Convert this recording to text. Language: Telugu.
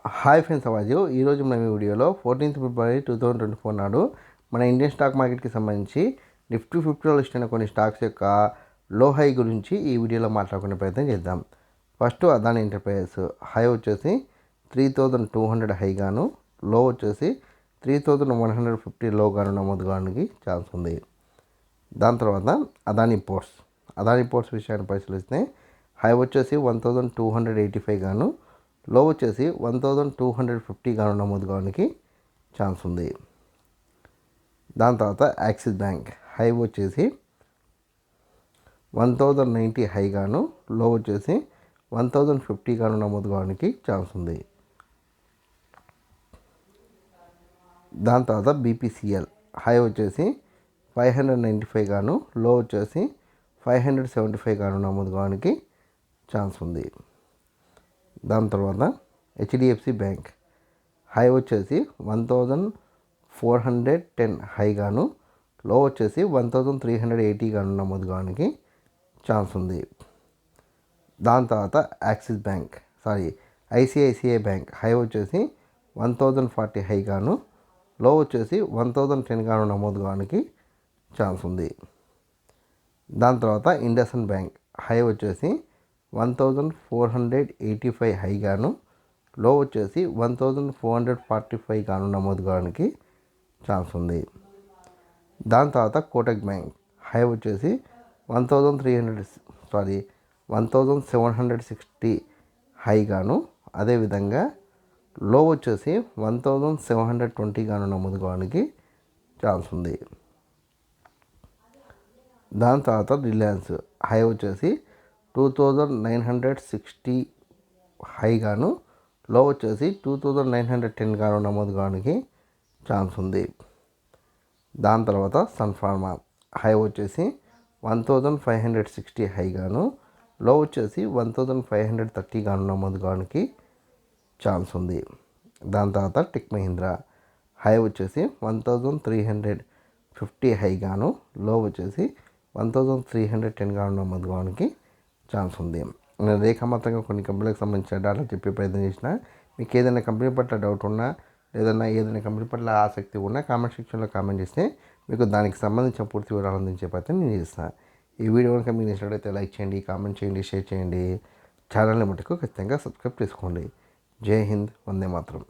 హాయ్ ఫ్రెండ్స్, అవాజు ఈరోజు మేము ఈ వీడియోలో 14th ఫిబ్రవరి 2024 నాడు మన ఇండియన్ స్టాక్ మార్కెట్కి సంబంధించి నిఫ్టీ 50లో లిస్ట్ అయిన కొన్ని స్టాక్స్ యొక్క లో హై గురించి ఈ వీడియోలో మాట్లాడుకునే ప్రయత్నం చేద్దాం. ఫస్ట్ అదాని ఎంటర్ప్రైజెస్ హై వచ్చేసి 3200 హైగాను, లో వచ్చేసి 3150 లోగాను నమోదు కావడానికి ఛాన్స్ ఉంది. దాని తర్వాత అదాని పోర్ట్స్ విషయాన్ని పరిశీలిస్తే హై వచ్చేసి 1285 గాను, లో వచ్చేసి 1250 గాను నమోదు కావడానికి ఛాన్స్ ఉంది. దాని తర్వాత యాక్సిస్ బ్యాంక్ హై వచ్చేసి 1090 హై గాను, లో వచ్చేసి 1050 గాను నమోదు కావడానికి ఛాన్స్ ఉంది. దాని తర్వాత బీపీసీఎల్ హై వచ్చేసి 595 గాను, లో వచ్చేసి 575 గాను నమోదు కావడానికి ఛాన్స్ ఉంది. దాని తర్వాత హెచ్డిఎఫ్సి బ్యాంక్ హై వచ్చేసి 1410 హై గాను, లో వచ్చేసి 1380 గాను నమోదు కావడానికి ఛాన్స్ ఉంది. దాని తర్వాత ఐసిఐసిఐ బ్యాంక్ హై వచ్చేసి 1040 హై గాను, లో వచ్చేసి 1010 గాను నమోదు కావడానికి ఛాన్స్ ఉంది. దాని తర్వాత ఇండస్ఇండ్ బ్యాంక్ హై వచ్చేసి 1485 హై గాను, లో వచ్చేసి 1445 గాను నమోదు కావడానికి ఛాన్స్ ఉంది. దాని తర్వాత కోటక్ బ్యాంక్ హై వచ్చేసి 1760 హై గాను, అదేవిధంగా లో వచ్చేసి 1720 గాను నమోదు కావడానికి ఛాన్స్ ఉంది. దాని తర్వాత రిలయన్స్ హై వచ్చేసి 2960 హై గాను, లో వచ్చేసి 2910 గాను నమోదు కావడానికి ఛాన్స్ ఉంది. దాని తర్వాత సన్ ఫార్మా హై వచ్చేసి 1560 హై గాను, లో వచ్చేసి 1530 గాను నమోదు కావడానికి ఛాన్స్ ఉంది. దాని తర్వాత టెక్ మహీంద్రా హై వచ్చేసి 1350 హై గాను, లో వచ్చేసి 1310 గాను నమోదు కావడానికి ఛాన్స్ ఉంది. నేను రేఖామాత్రంగా కొన్ని కంపెనీలకు సంబంధించిన డేటా చెప్పే ప్రయత్నం చేసిన. మీకు ఏదైనా కంపెనీ పట్ల డౌట్ ఉన్నా, ఏదైనా కంపెనీ పట్ల ఆసక్తి ఉన్నా కామెంట్ సెక్షన్లో కామెంట్ చేస్తే మీకు దానికి సంబంధించిన పూర్తి వివరాలు అందించే ప్రయత్నం నేను చేస్తాను. ఈ వీడియో కనుక మీకు నచ్చినట్లయితే లైక్ చేయండి, కామెంట్ చేయండి, షేర్ చేయండి. ఛానల్ని మటుకు ఖచ్చితంగా సబ్స్క్రైబ్ చేసుకోండి. జై హింద్, వందే మాతరం.